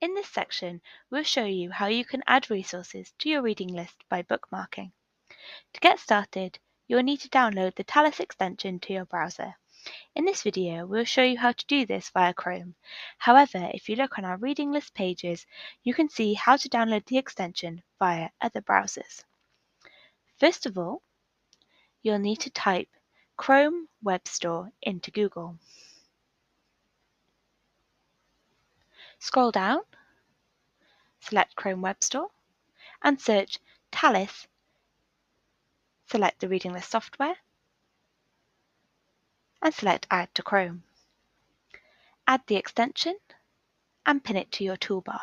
In this section, we'll show you how you can add resources to your reading list by bookmarking. To get started, you'll need to download the Tallis extension to your browser. In this video, we'll show you how to do this via Chrome. However, if you look on our reading list pages, you can see how to download the extension via other browsers. First of all, you'll need to type Chrome Web Store into Google. Scroll down, select Chrome Web Store, and search Tallis. Select the reading list software, and select Add to Chrome. Add the extension, and pin it to your toolbar.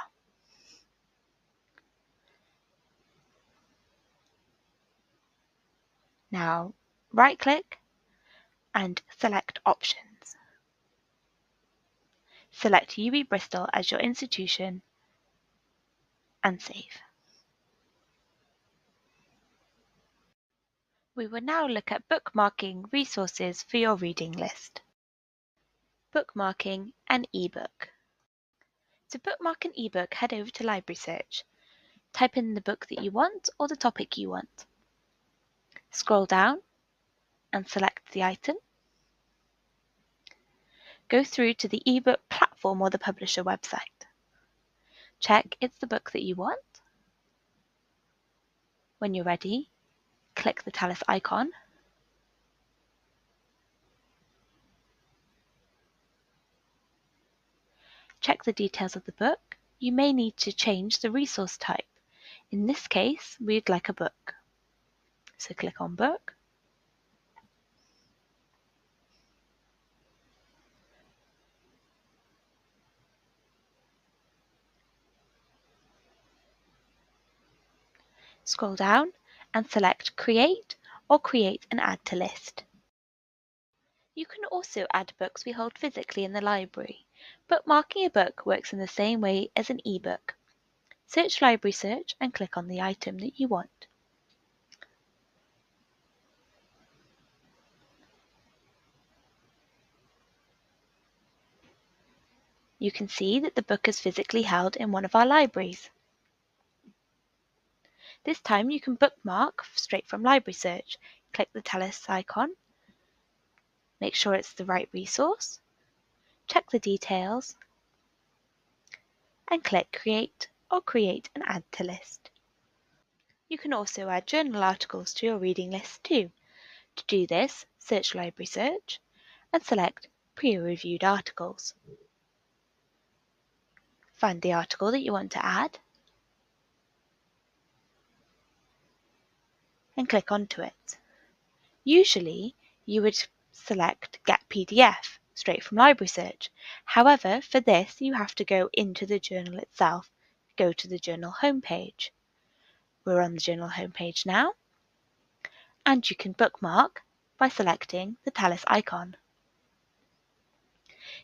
Now, right-click and select Options. Select UB Bristol as your institution and save. We will now look at bookmarking resources for your reading list. Bookmarking an ebook. To bookmark an ebook, head over to Library Search. Type in the book that you want or the topic you want. Scroll down and select the item. Go through to the ebook platform or the publisher website. Check it's the book that you want. When you're ready, click the Tallis icon. Check the details of the book. You may need to change the resource type. In this case, we'd like a book. So click on Book. Scroll down and select Create or Create and Add to List. You can also add books we hold physically in the library. Bookmarking a book works in the same way as an ebook. Search Library Search and click on the item that you want. You can see that the book is physically held in one of our libraries. This time you can bookmark straight from Library Search. Click the Tallis icon. Make sure it's the right resource. Check the details. And click Create or Create and Add to List. You can also add journal articles to your reading list too. To do this, search Library Search and select Peer-Reviewed Articles. Find the article that you want to add and click onto it. Usually, you would select Get PDF straight from Library Search. However, for this, you have to go into the journal itself. Go to the journal homepage. We're on the journal homepage now, and you can bookmark by selecting the Tallis icon.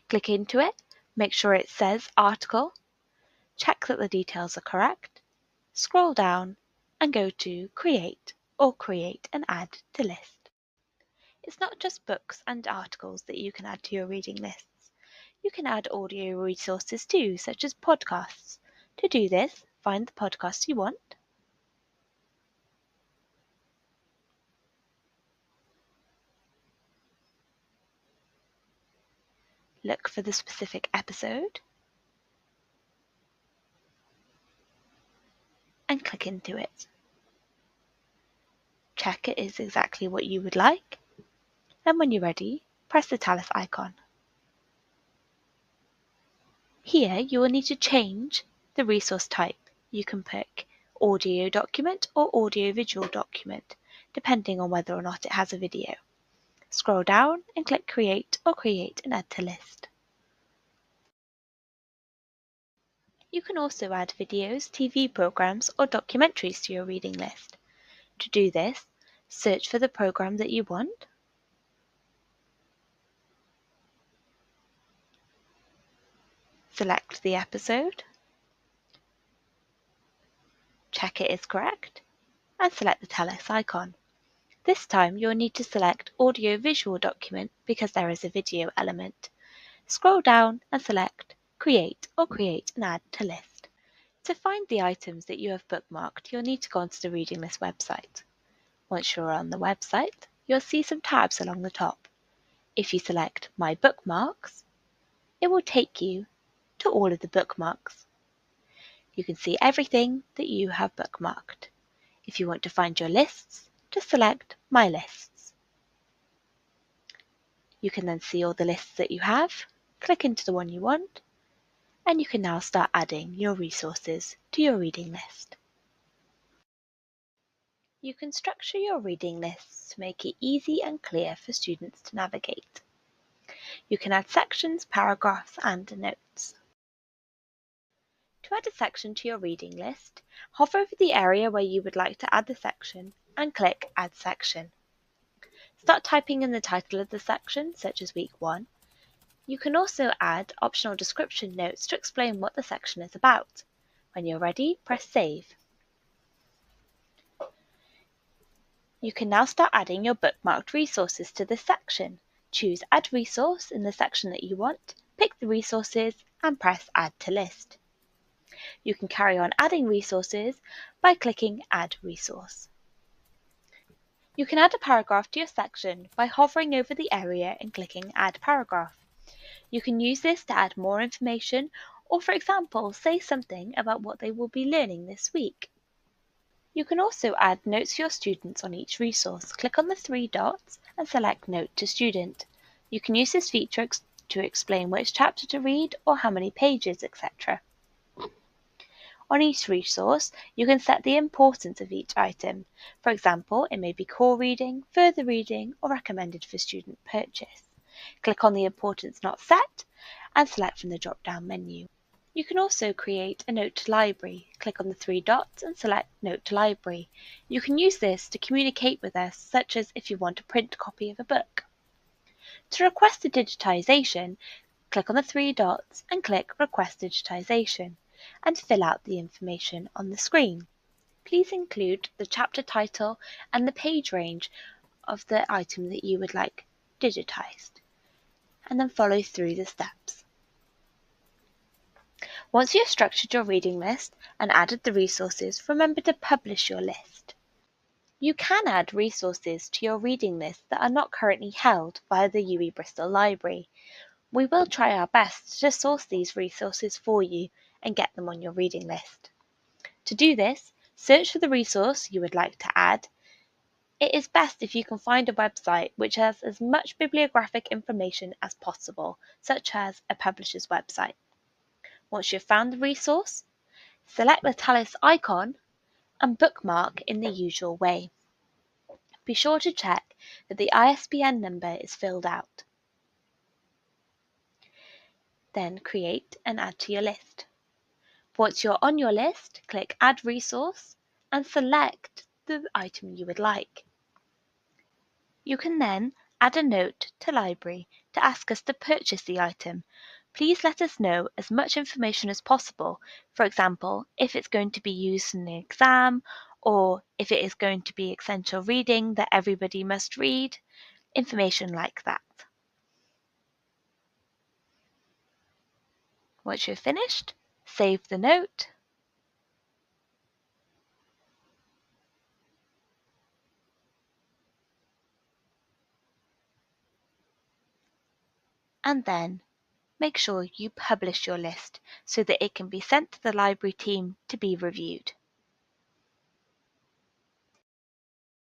Click into it, make sure it says Article, check that the details are correct, scroll down and go to Create or Create and Add to List. It's not just books and articles that you can add to your reading lists. You can add audio resources too, such as podcasts. To do this, find the podcast you want. Look for the specific episode and click into it. Check it is exactly what you would like, and when you're ready, press the Tallis icon. Here you will need to change the resource type. You can pick audio document or audio-visual document, depending on whether or not it has a video. Scroll down and click Create or Create and Add to List. You can also add videos, TV programs, or documentaries to your reading list. To do this, search for the program that you want. Select the episode. Check it is correct, and select the Tallis icon. This time you'll need to select Audio-Visual Document because there is a video element. Scroll down and select create or create and add to list. To find the items that you have bookmarked, you'll need to go onto the Reading List website. Once you're on the website, you'll see some tabs along the top. If you select My Bookmarks, it will take you to all of the bookmarks. You can see everything that you have bookmarked. If you want to find your lists, just select My Lists. You can then see all the lists that you have, click into the one you want, and you can now start adding your resources to your reading list. You can structure your reading lists to make it easy and clear for students to navigate. You can add sections, paragraphs, and notes. To add a section to your reading list, hover over the area where you would like to add the section and click Add Section. Start typing in the title of the section, such as Week 1. You can also add optional description notes to explain what the section is about. When you're ready, press Save. You can now start adding your bookmarked resources to this section. Choose Add Resource in the section that you want, pick the resources, and press Add to List. You can carry on adding resources by clicking Add Resource. You can add a paragraph to your section by hovering over the area and clicking Add Paragraph. You can use this to add more information or, for example, say something about what they will be learning this week. You can also add notes for your students on each resource. Click on the three dots and select Note to Student. You can use this feature to explain which chapter to read or how many pages, etc. On each resource, you can set the importance of each item. For example, it may be core reading, further reading, or recommended for student purchase. Click on the Importance Not Set and select from the drop-down menu. You can also create a Note to Library. Click on the three dots and select Note to Library. You can use this to communicate with us, such as if you want a print copy of a book. To request a digitization, click on the three dots and click Request Digitization and fill out the information on the screen. Please include the chapter title and the page range of the item that you would like digitized, and then follow through the steps. Once you have structured your reading list and added the resources, remember to publish your list. You can add resources to your reading list that are not currently held via the UWE Bristol Library. We will try our best to source these resources for you and get them on your reading list. To do this, search for the resource you would like to add. It is best if you can find a website which has as much bibliographic information as possible, such as a publisher's website. Once you've found the resource, select the Tallis icon and bookmark in the usual way. Be sure to check that the ISBN number is filled out. Then create and add to your list. Once you're on your list, click Add Resource and select the item you would like. You can then add a note to Library to ask us to purchase the item. Please let us know as much information as possible, for example, if it's going to be used in the exam, or if it is going to be essential reading that everybody must read, information like that. Once you're finished, save the note, and then make sure you publish your list so that it can be sent to the library team to be reviewed.